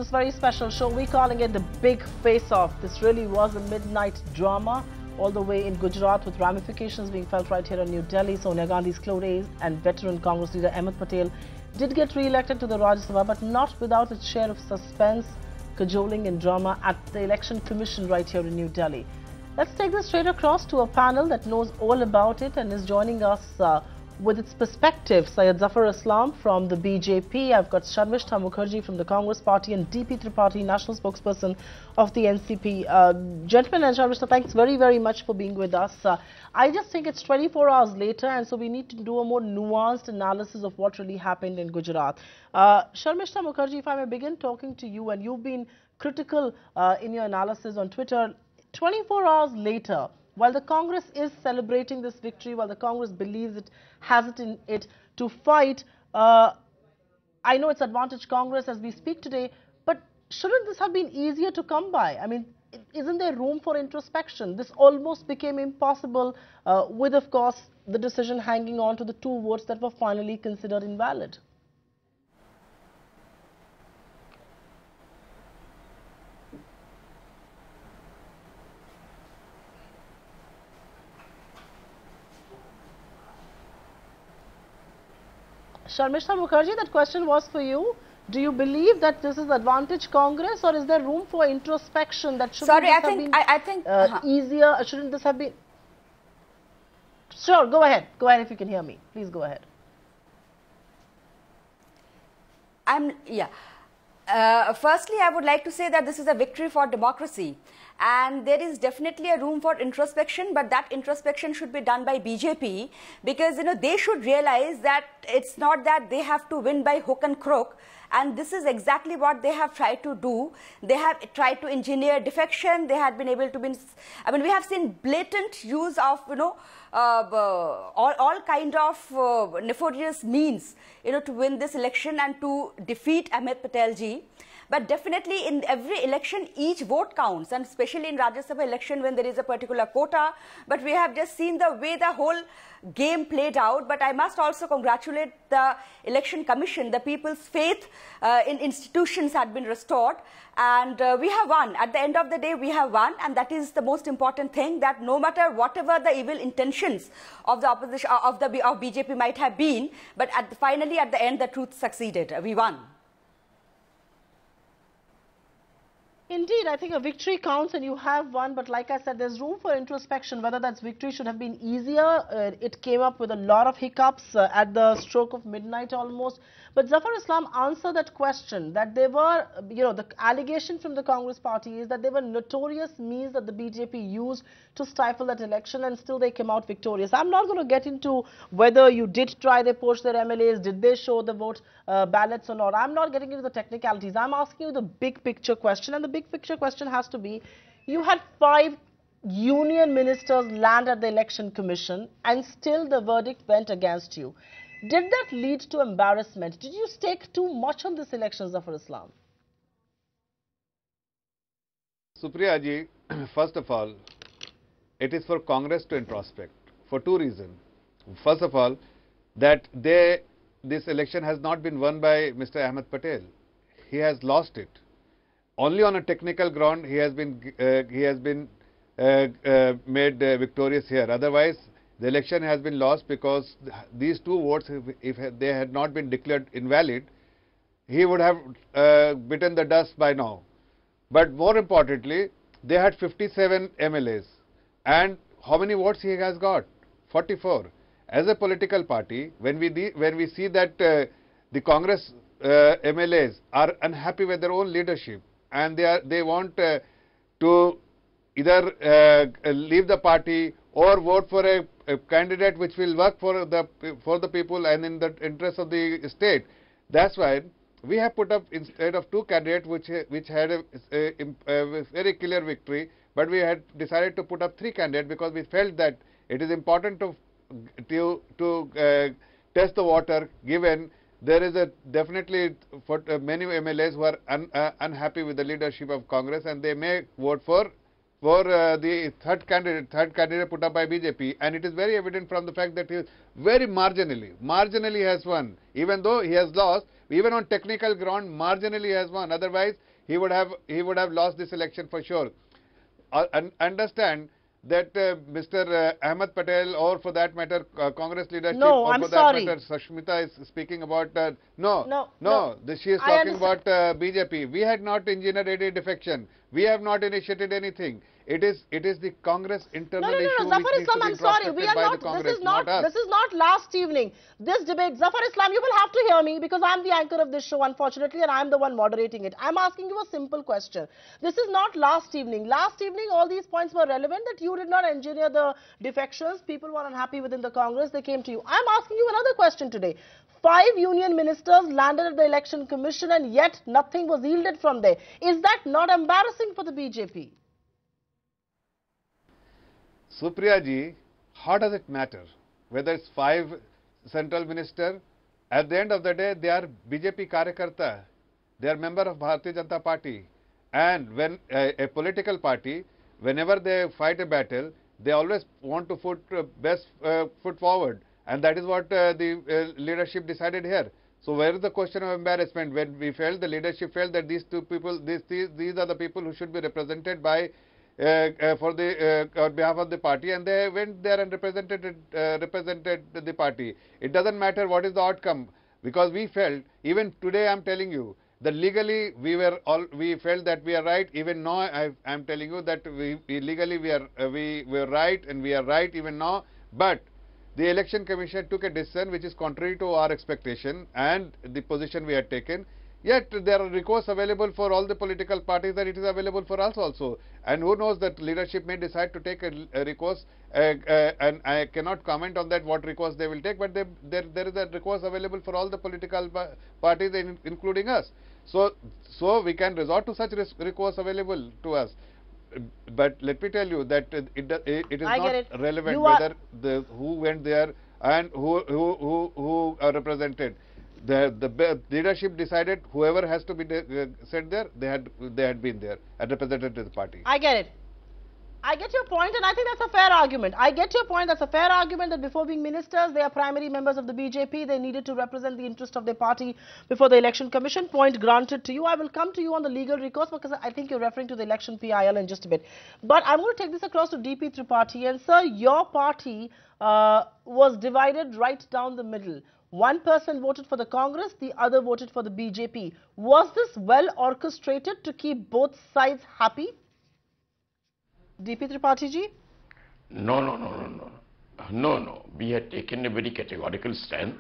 this very special show. We're calling it the Big Face-Off. This really was a midnight drama all the way in Gujarat, with ramifications being felt right here in New Delhi. Sonia Gandhi's close aide and veteran Congress leader Ahmed Patel did get re-elected to the Rajya Sabha, but not without its share of suspense, cajoling and drama at the Election Commission right here in New Delhi. Let's take this straight across to a panel that knows all about it and is joining us with its perspective. Syed Zafar Islam from the BJP. I've got Sharmistha Mukherjee from the Congress Party and DP Tripathi, National Spokesperson of the NCP. Gentlemen and Sharmistha, thanks very, very much for being with us. I just think it's 24 hours later, and so we need to do a more nuanced analysis of what really happened in Gujarat. Sharmistha Mukherjee, if I may begin talking to you, and you've been critical in your analysis on Twitter. 24 hours later, while the Congress is celebrating this victory, while the Congress believes it has it in it to fight, I know it's Advantage Congress as we speak today, but shouldn't this have been easier to come by? I mean, isn't there room for introspection? This almost became impossible with, of course, the decision hanging on to the 2 votes that were finally considered invalid. Sharmistha Mukherjee, that question was for you. Do you believe that this is Advantage Congress, or is there room for introspection that shouldn't have been easier? Shouldn't this have been? Sure, go ahead. Go ahead if you can hear me. Please go ahead. Firstly, I would like to say that this is a victory for democracy, and there is definitely a room for introspection, but that introspection should be done by BJP, because they should realize that it's not that they have to win by hook and crook, and this is exactly what they have tried to do. They have tried to engineer defection. They had been able to win. I mean, we have seen blatant use of all kind of nefarious means to win this election and to defeat Ahmed Patel ji. But definitely in every election, each vote counts, and especially in Rajya Sabha election when there is a particular quota. But we have just seen the way the whole game played out. But I must also congratulate the Election Commission. The people's faith in institutions had been restored, and we have won. At the end of the day, we have won, and that is the most important thing, that no matter whatever the evil intentions of the opposition, of BJP might have been, but finally at the end, the truth succeeded. We won. Indeed, I think a victory counts and you have won, but like I said, there's room for introspection. Whether that victory should have been easier, it came up with a lot of hiccups at the stroke of midnight almost. But Zafar Islam, answer that question, that there were, the allegation from the Congress party is that there were notorious means that the BJP used to stifle that election, and still they came out victorious. I'm not going to get into whether you did try to poach their MLAs, did they show the vote ballots or not. I'm not getting into the technicalities. I'm asking you the big picture question, and the big picture question has to be, you had 5 union ministers land at the Election Commission and still the verdict went against you. Did that lead to embarrassment? Did you stake too much on this election, Zafar Islam? Supriya ji, first of all, it is for Congress to introspect for 2 reasons. First of all, that this election has not been won by Mr. Ahmed Patel. He has lost it. Only on a technical ground he has been made victorious here. Otherwise, the election has been lost because these 2 votes, if they had not been declared invalid, he would have bitten the dust by now. But more importantly, they had 57 MLAs. And how many votes he has got? 44. As a political party, when we see that the Congress MLAs are unhappy with their own leadership, and they want to either leave the party or vote for a candidate which will work for the people and in the interest of the state. That's why we have put up, instead of 2 candidates which had a very clear victory, but we had decided to put up 3 candidates because we felt that it is important to test the water, given there is definitely for many MLAs who are unhappy with the leadership of Congress, and they may vote for the third candidate put up by BJP, and it is very evident from the fact that he very marginally has won. Even though he has lost, even on technical ground, marginally has won. Otherwise, he would have lost this election for sure. Understand that Mr. Ahmed Patel, or for that matter Congress leadership, or for that matter Sharmistha is speaking about she is talking about BJP. We had not engineered any defection. We have not initiated anything. It is the Congress internal issue. Zafar Islam, I'm sorry, we are not. This is not last evening. This debate, Zafar Islam, you will have to hear me because I'm the anchor of this show, unfortunately, and I'm the one moderating it. I'm asking you a simple question. This is not last evening. Last evening, all these points were relevant, that you did not engineer the defections. People were unhappy within the Congress. They came to you. I'm asking you another question today. 5 union ministers landed at the election commission and yet nothing was yielded from there. Is that not embarrassing for the BJP? Supriya ji, how does it matter whether it's 5 central minister? At the end of the day, they are BJP Karyakarta. They are member of Bharatiya Janata Party. And when a political party, whenever they fight a battle, they always want to put best foot forward. And that is what the leadership decided here. So where is the question of embarrassment when we felt, the leadership felt that these two people, these are the people who should be represented by on behalf of the party, and they went there and represented the party. It doesn't matter what is the outcome, because we felt, even today I am telling you, that legally we felt that we are right. Even now I am telling you that legally we were right, and we are right even now. But the election commission took a decision which is contrary to our expectation and the position we had taken. Yet there are recourse available for all the political parties, and it is available for us also. And who knows, that leadership may decide to take a recourse, and I cannot comment on that, what recourse they will take, but there is a recourse available for all the political parties, including us. So we can resort to such recourse available to us. But let me tell you that it is not relevant whether who went there and who are represented. The leadership decided whoever has to be sent there, they had been there and represented the party. I get it. I get your point, and I think that's a fair argument. I get your point. That's a fair argument that before being ministers, they are primary members of the BJP. They needed to represent the interest of their party before the election commission. Point granted to you. I will come to you on the legal recourse, because I think you're referring to the election PIL in just a bit. But I'm going to take this across to DP Tripathi. And sir, your party was divided right down the middle. One person voted for the Congress, the other voted for the BJP. Was this well orchestrated to keep both sides happy? DP Tripathi ji? No. We had taken a very categorical stand.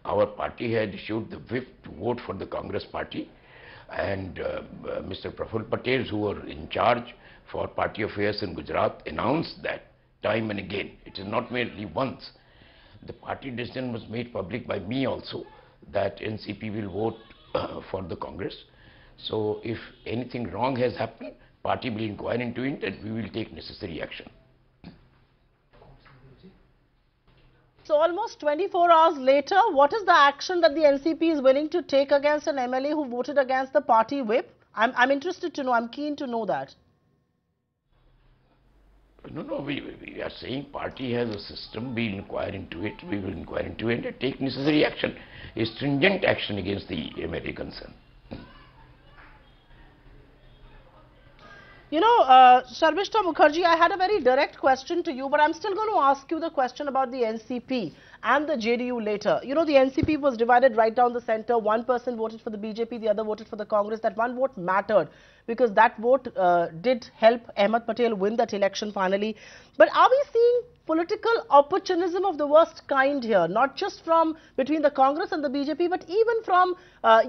Our party had issued the whip to vote for the Congress party, and Mr. Patel, who were in charge for party affairs in Gujarat, announced that time and again. It is not merely once. The party decision was made public by me also, that NCP will vote for the Congress. So if anything wrong has happened, party will inquire into it and we will take necessary action. So almost 24 hours later, what is the action that the NCP is willing to take against an MLA who voted against the party whip? I'm interested to know, I'm keen to know that. No, we are saying party has a system, we will inquire into it, and take necessary action, a stringent action against the MLA concerned. You know, Sharmistha Mukherjee, I had a very direct question to you, but I'm still going to ask you the question about the NCP and the JDU later. You know, the NCP was divided right down the center. One person voted for the BJP, the other voted for the Congress. That one vote mattered because that vote did help Ahmed Patel win that election finally. But are we seeing political opportunism of the worst kind here? Not just from between the Congress and the BJP, but even from,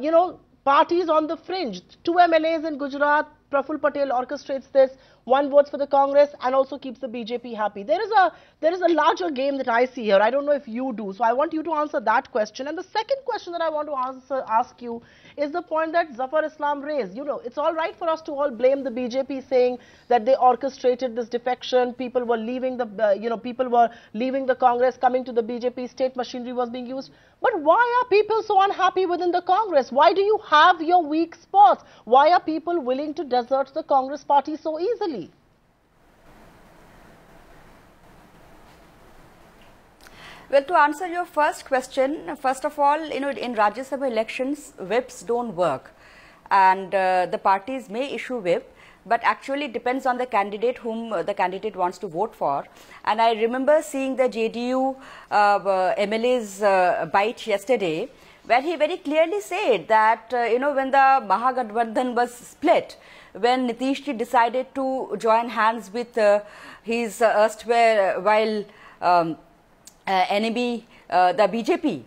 you know, parties on the fringe. 2 MLAs in Gujarat. Praful Patel orchestrates this. One votes for the Congress and also keeps the BJP happy. There is a larger game that I see here. I don't know if you do. So I want you to answer that question. And the second question that I want to ask you is the point that Zafar Islam raised. You know, it's all right for us to all blame the BJP, saying that they orchestrated this defection. People were leaving the Congress, coming to the BJP. State machinery was being used. But why are people so unhappy within the Congress? Why do you have your weak spots? Why are people willing to desert the Congress party so easily? Well, to answer your first question, first of all, you know, in Rajya Sabha elections, whips don't work. and the parties may issue whip, but actually it depends on the candidate whom the candidate wants to vote for. And I remember seeing the JDU MLA's bite yesterday, where he very clearly said that, when the Mahagathbandhan was split, when Nitish Ji decided to join hands with his erstwhile enemy, the BJP,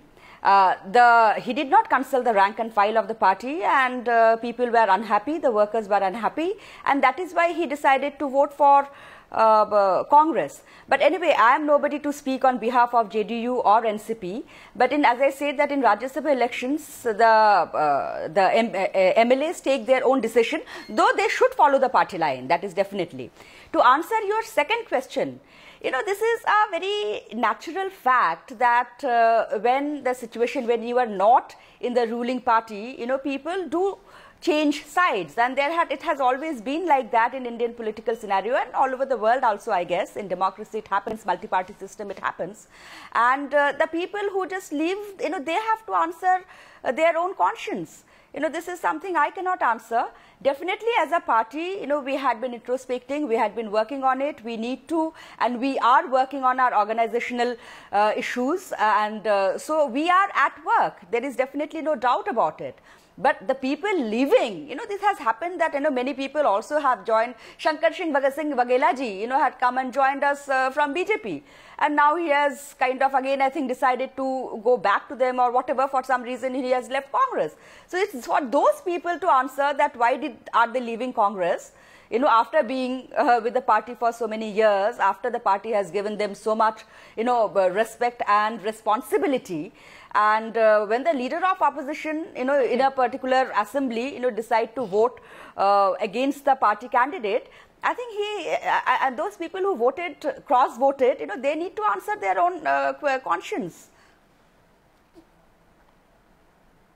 he did not consult the rank and file of the party, and people were unhappy, the workers were unhappy, and that is why he decided to vote for Congress. But anyway, I am nobody to speak on behalf of JDU or NCP. But as I said, that in Rajya Sabha elections, the MLAs take their own decision, though they should follow the party line. That is definitely. To answer your second question, this is a very natural fact that when when you are not in the ruling party, people do change sides, and it has always been like that in Indian political scenario and all over the world also, I guess. In democracy it happens, multi-party system it happens, and the people who just leave, they have to answer their own conscience. This is something I cannot answer. Definitely as a party, we had been introspecting, we had been working on it. We need to, and we are working on our organizational issues, and so we are at work. There is definitely no doubt about it. But the people leaving, this has happened that, many people also have joined. Shankar Singh Bhagat Singh Waghela ji, had come and joined us from BJP. And now he has kind of again, I think, decided to go back to them or whatever. For some reason, he has left Congress. So it's for those people to answer that why are they leaving Congress? After being with the party for so many years, after the party has given them so much, respect and responsibility. And when the leader of opposition, in a particular assembly, decide to vote against the party candidate, I think and those people who voted, cross-voted, they need to answer their own conscience.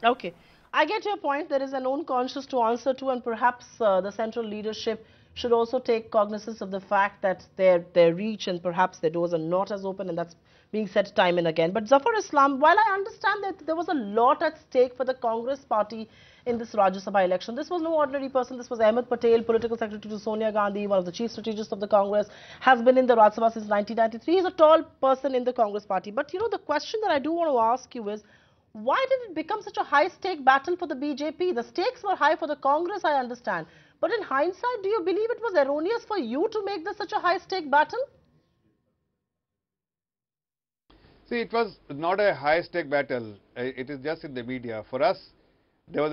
Okay. I get your point. There is an own conscience to answer to, and perhaps the central leadership should also take cognizance of the fact that their reach and perhaps their doors are not as open, and that's being said time and again. But Zafar Islam, while I understand that there was a lot at stake for the Congress party in this Rajya Sabha election, this was no ordinary person. This was Ahmed Patel, political secretary to Sonia Gandhi, one of the chief strategists of the Congress, has been in the Rajya Sabha since 1993. He's a tall person in the Congress party. But the question that I do want to ask you is, why did it become such a high-stake battle for the BJP? The stakes were high for the Congress, I understand. But in hindsight, do you believe it was erroneous for you to make this such a high-stake battle? See, it was not a high-stake battle. It is just in the media. For us, there was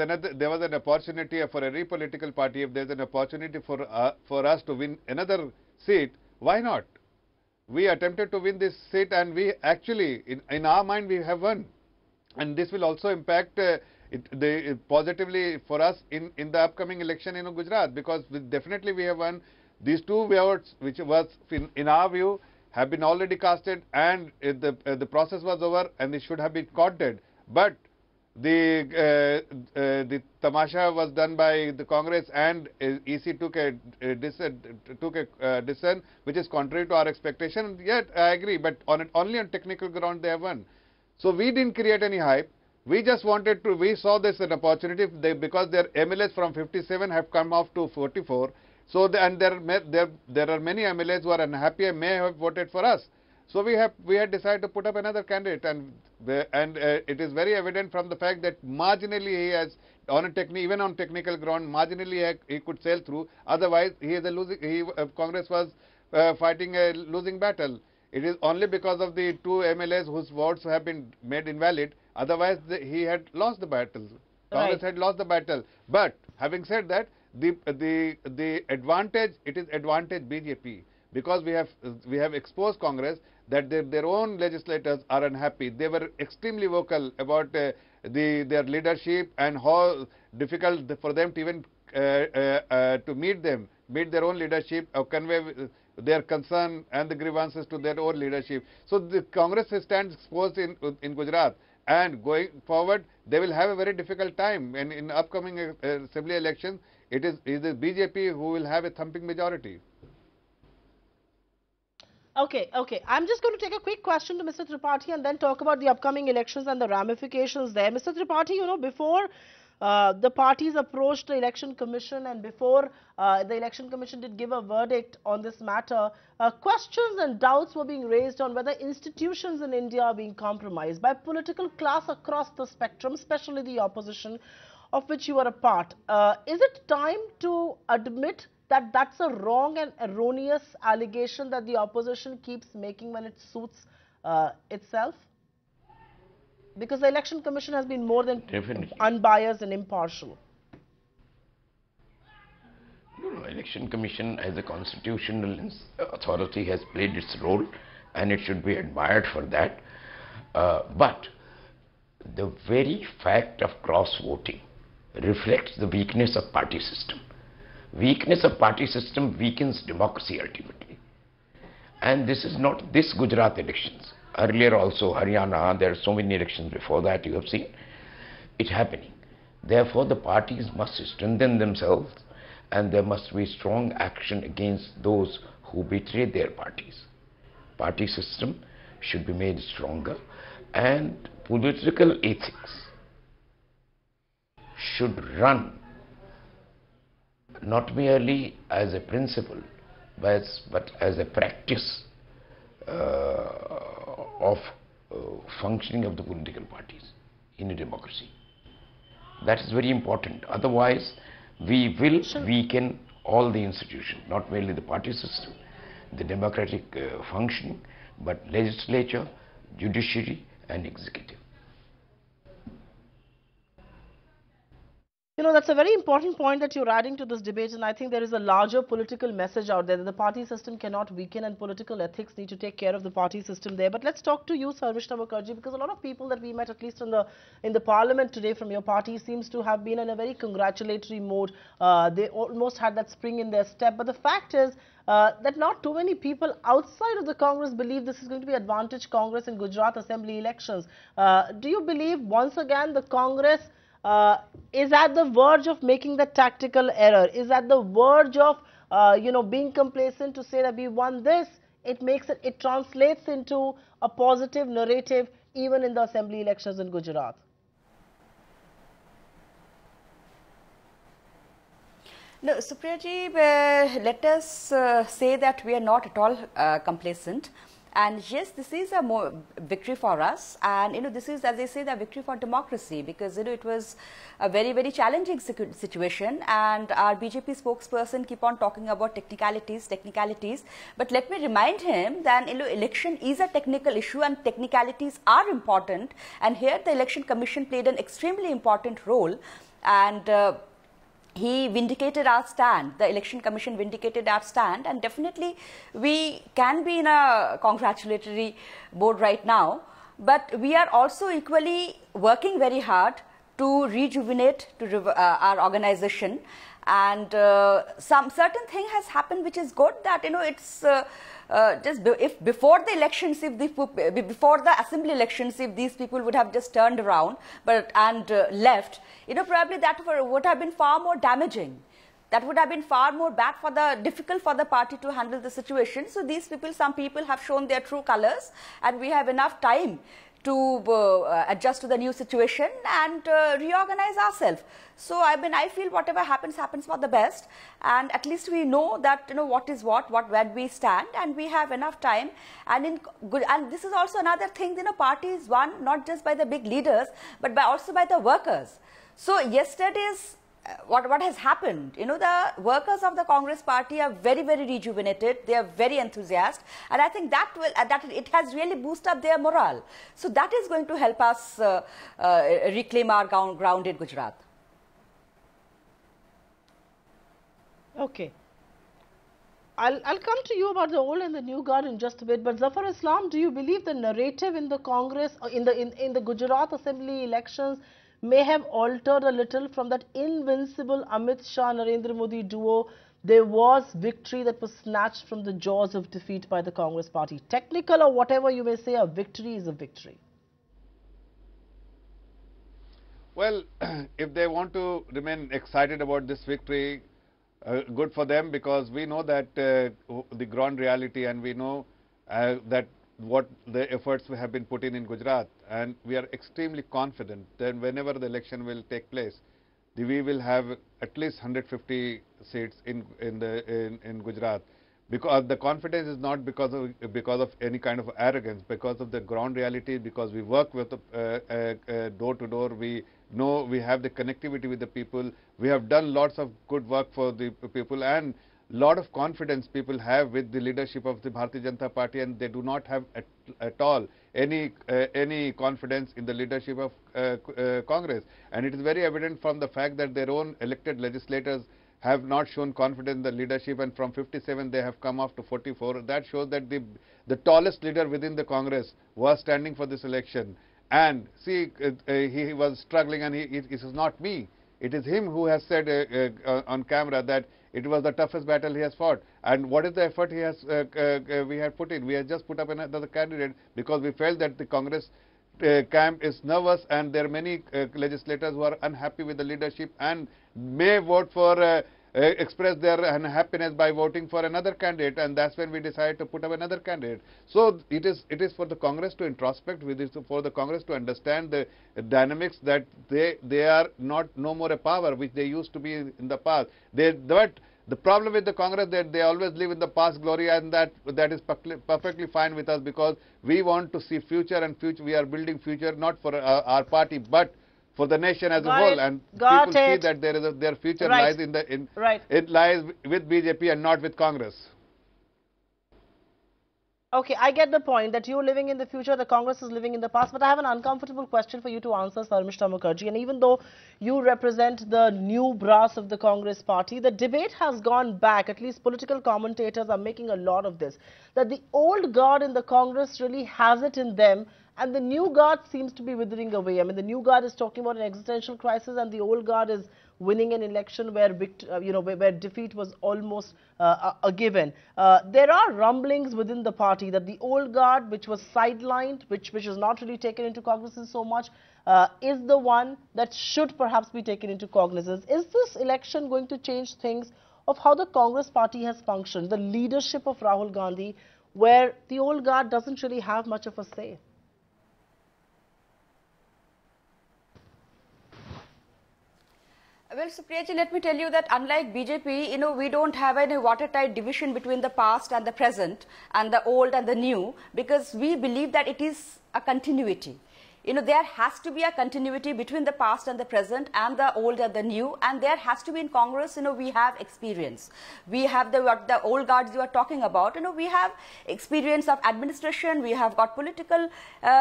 an opportunity for every political party. If there's an opportunity for us to win another seat, why not? We attempted to win this seat, and we actually, in our mind, we have won. And this will also impact positively for us in the upcoming election in Gujarat, because definitely we have won. These two votes, which was in our view, have been already casted, and the process was over, and it should have been counted. But the tamasha was done by the Congress, and EC took a decision which is contrary to our expectation. Yet I agree, but only on technical ground they have won. So we didn't create any hype. We just wanted to. We saw this as an opportunity because their MLAs from 57 have come off to 44. So there are many MLAs who are unhappy and may have voted for us. So we had decided to put up another candidate, and it is very evident from the fact that marginally he has even on technical ground marginally he could sail through. Otherwise he is a losing. Congress was fighting a losing battle. It is only because of the two MLAs whose votes have been made invalid. Otherwise, he had lost the battle. Congress had lost the battle. But having said that, the advantage, it is advantage BJP, because we have exposed Congress that their own legislators are unhappy. They were extremely vocal about their leadership and how difficult for them to even to meet their own leadership or convey their concern and the grievances to their own leadership. So the Congress stands exposed in Gujarat, and going forward they will have a very difficult time. And in upcoming assembly elections, it is the BJP who will have a thumping majority. Okay. I'm just going to take a quick question to Mr. Tripathi and then talk about the upcoming elections and the ramifications there. Mr. Tripathi, before the parties approached the Election Commission, and before the Election Commission did give a verdict on this matter, questions and doubts were being raised on whether institutions in India are being compromised by political class across the spectrum, especially the opposition, of which you are a part. Is it time to admit that that's a wrong and erroneous allegation that the opposition keeps making when it suits itself? Because the Election Commission has been more than unbiased and impartial. No, Election Commission as a constitutional authority has played its role, and it should be admired for that. But the very fact of cross-voting reflects the weakness of party system. Weakness of party system weakens democracy ultimately. And this is not this Gujarat elections. Earlier also Haryana, there are so many elections before that you have seen it happening. Therefore the parties must strengthen themselves, and there must be strong action against those who betray their parties. Party system should be made stronger, and political ethics should run not merely as a principle but as a practice of functioning of the political parties in a democracy. That is very important. Otherwise, we will weaken all the institutions, not merely the party system, the democratic functioning, but legislature, judiciary and executive. You know, that's a very important point that you're adding to this debate, and I think there is a larger political message out there that the party system cannot weaken and political ethics need to take care of the party system there. But let's talk to you, Sharmistha Mukherjee, because a lot of people that we met, at least in the parliament today from your party, seems to have been in a very congratulatory mode. They almost had that spring in their step. But the fact is that not too many people outside of the Congress believe this is going to be advantage Congress in Gujarat Assembly elections. Do you believe once again the Congress is at the verge of making the tactical error, is at the verge of, being complacent to say that we won this? It translates into a positive narrative even in the assembly elections in Gujarat. No, Supriya ji, let us say that we are not at all complacent. And yes, this is a victory for us, and this is, as I say, the victory for democracy, because it was a very, very challenging situation, and our BJP spokesperson keep on talking about technicalities. But let me remind him that election is a technical issue, and technicalities are important. And here the Election Commission played an extremely important role, and he vindicated our stand, the Election Commission vindicated our stand, and definitely we can be in a congratulatory mode right now, but we are also equally working very hard to rejuvenate our organization, and some certain thing has happened which is good, that it's if before the elections, before the assembly elections, if these people would have just turned around and left, probably that would have been far more damaging. That would have been far more difficult for the party to handle the situation. So these people, some people have shown their true colors, and we have enough time to adjust to the new situation and reorganize ourselves. So I feel whatever happens for the best, and at least we know that what is where we stand, and we have enough time. And this is also another thing, party is won not just by the big leaders, but also by the workers. So yesterday's what has happened, the workers of the Congress party are very, very rejuvenated. They are very enthusiastic, and I think that it has really boosted up their morale. So that is going to help us reclaim our ground in Gujarat. Okay. I'll come to you about the old and the new guard in just a bit, but Zafar Islam, do you believe the narrative in the Congress, in the Gujarat Assembly elections may have altered a little from that invincible Amit Shah-Narendra Modi duo? There was victory that was snatched from the jaws of defeat by the Congress party. Technical or whatever you may say, a victory is a victory. Well, if they want to remain excited about this victory, good for them, because we know that the ground reality, and we know that what the efforts have been put in Gujarat, and we are extremely confident that whenever the election will take place, we will have at least 150 seats in Gujarat. Because the confidence is not because of any kind of arrogance, because of the ground reality, because we work with door to door, we know we have the connectivity with the people, we have done lots of good work for the people, and lot of confidence people have with the leadership of the Bharatiya Janata Party, and they do not have at all any confidence in the leadership of Congress. And it is very evident from the fact that their own elected legislators have not shown confidence in the leadership, and from 57 they have come off to 44. That shows that the tallest leader within the Congress was standing for this election. And see, he was struggling, and it is not me. It is him who has said on camera that it was the toughest battle he has fought. And what is the effort he has we have put in? We have just put up another candidate because we felt that the Congress camp is nervous, and there are many legislators who are unhappy with the leadership and may vote for express their unhappiness by voting for another candidate, and that's when we decided to put up another candidate. So it is for the Congress to introspect, it is for the Congress to understand the dynamics, that they are no more a power which they used to be in the past. But the problem with the Congress that they always live in the past glory, and that is perfectly fine with us, because we want to see future, and we are building future not for our party but for the nation as a whole. And people see that their future lies it lies with BJP and not with Congress. Okay, I get the point that you're living in the future, the Congress is living in the past, but I have an uncomfortable question for you to answer, Sharmistha Mukherjee. And even though you represent the new brass of the Congress party, the debate has gone back, at least political commentators are making a lot of this, that the old guard in the Congress really has it in them, and the new guard seems to be withering away. I mean, the new guard is talking about an existential crisis, and the old guard is winning an election where where defeat was almost a given. There are rumblings within the party that the old guard, which was sidelined, which is not really taken into cognizance so much, is the one that should perhaps be taken into cognizance. Is this election going to change things of how the Congress party has functioned, the leadership of Rahul Gandhi, where the old guard doesn't really have much of a say? Well, Supriya ji, let me tell you that unlike BJP, we don't have any watertight division between the past and the present and the old and the new, because we believe that it is a continuity. There has to be a continuity between the past and the present and the old and the new, and there has to be in Congress, we have experience. We have the old guards you are talking about, we have experience of administration, we have got political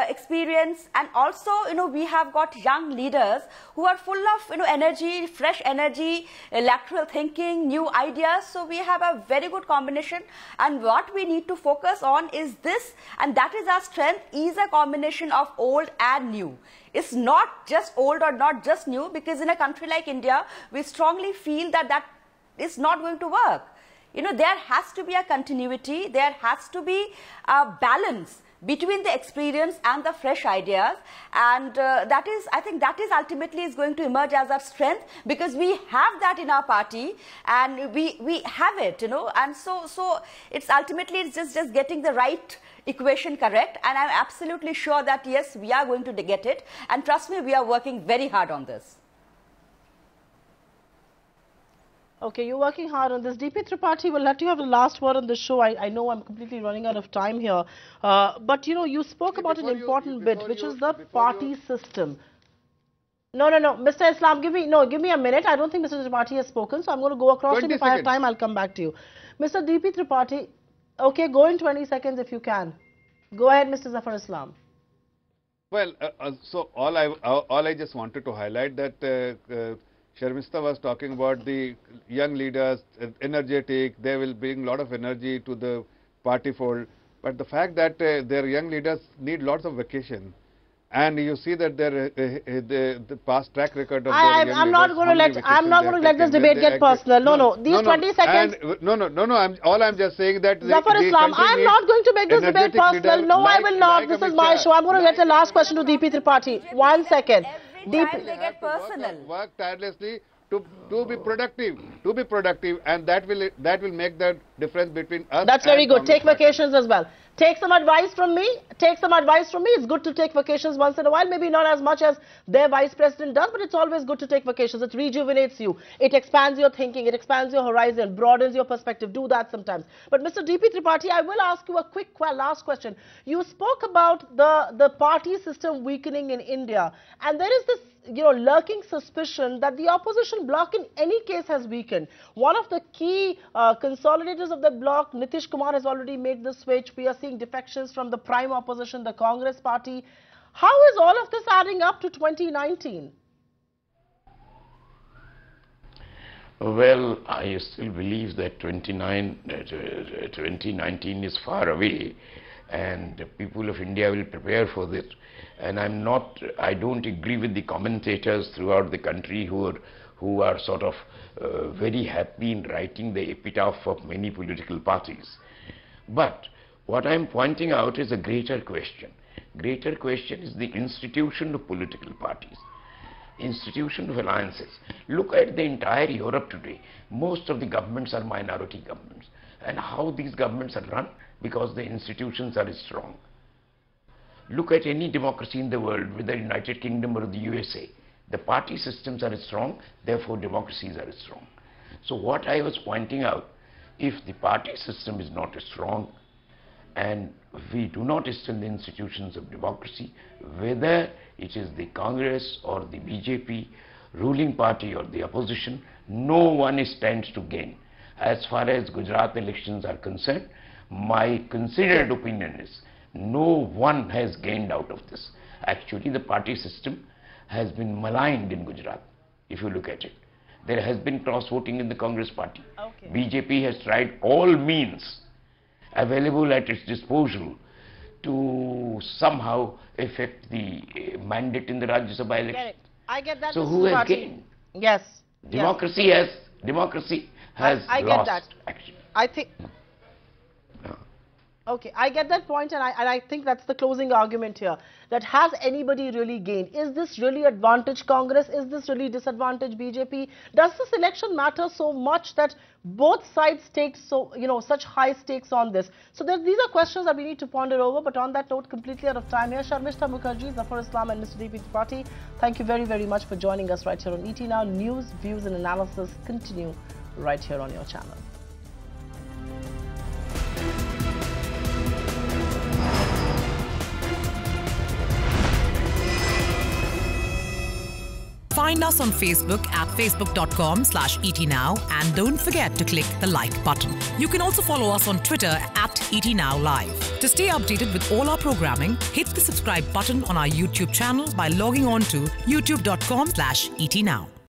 experience, and also, we have got young leaders who are full of, energy, fresh energy, lateral thinking, new ideas. So we have a very good combination, and what we need to focus on is this, and that is our strength, is a combination of old and new. It's not just old or not just new, because in a country like India, we strongly feel that is not going to work. There has to be a continuity, there has to be a balance between the experience and the fresh ideas, and I think that is ultimately is going to emerge as our strength, because we have that in our party, and we have it, and so it's ultimately just getting the right equation correct, and I'm absolutely sure that yes, we are going to get it, and trust me, we are working very hard on this. Okay, you're working hard on this. DP Tripathi, we'll let you have the last word on the show. I know I'm completely running out of time here. But, you spoke about an important bit, which is the party system. No, Mr. Islam, give me a minute. I don't think Mr. Tripathi has spoken, so I'm going to go across him. If I have time, I'll come back to you. Mr. DP Tripathi, okay, go in 20 seconds if you can. Go ahead, Mr. Zafar Islam. Well, so all I just wanted to highlight that Sharmistha was talking about the young leaders, energetic, they will bring a lot of energy to the party fold. But the fact that their young leaders need lots of vacation, and you see that the past track record of their young I'm not going to let this debate get personal. No. These 20 seconds. All I'm just saying that Zafar Islam, I'm not going to make this debate personal. No, I will not. This is my show. I'm going to get the last question to DP Tripathi. 1 second. They get personal. Work tirelessly to be productive, and that will make the difference between us. That's very good. Take vacations as well. Take some advice from me. Take some advice from me. It's good to take vacations once in a while. Maybe not as much as their vice president does, but it's always good to take vacations. It rejuvenates you. It expands your thinking. It expands your horizon, broadens your perspective. Do that sometimes. But Mr. D.P. Tripathi, I will ask you a quick last question. You spoke about the party system weakening in India, and there is this lurking suspicion that the opposition bloc in any case has weakened. One of the key consolidators of the bloc, Nitish Kumar, has already made the switch. We are seeing defections from the prime opposition, the Congress party. How is all of this adding up to 2019? Well, I still believe that 2019 is far away, and people of India will prepare for this. And I don't agree with the commentators throughout the country who are sort of very happy in writing the epitaph of many political parties. But what I'm pointing out is a greater question. Greater question is the institution of political parties, institution of alliances. Look at the entire Europe today. Most of the governments are minority governments. And how these governments are run? Because the institutions are strong. Look at any democracy in the world, whether the United Kingdom or the USA. The party systems are strong, therefore democracies are strong. So what I was pointing out, if the party system is not strong and we do not strengthen the institutions of democracy, whether it is the Congress or the BJP, ruling party or the opposition, no one stands to gain. As far as Gujarat elections are concerned, my considered opinion is no one has gained out of this. Actually, the party system has been maligned in Gujarat, if you look at it. There has been cross-voting in the Congress party. Okay. BJP has tried all means available at its disposal to somehow affect the mandate in the Rajya Sabha election. I get that. So who has gained? Yes. Democracy has I lost. Get that. Actually. I think. Okay, I get that point, and I think that's the closing argument here. That has anybody really gained? Is this really advantage Congress? Is this really disadvantage BJP? Does this election matter so much that both sides take such high stakes on this? So these are questions that we need to ponder over. But on that note, completely out of time here, Sharmistha Mukherjee, Zafar Islam, and Mr. D.P. Tripathi, thank you very, very much for joining us right here on ET Now. News, views, and analysis continue right here on your channel. Find us on Facebook at facebook.com/ETNow and don't forget to click the like button. You can also follow us on Twitter at ETNowLive. To stay updated with all our programming, hit the subscribe button on our YouTube channel by logging on to youtube.com/ETNow.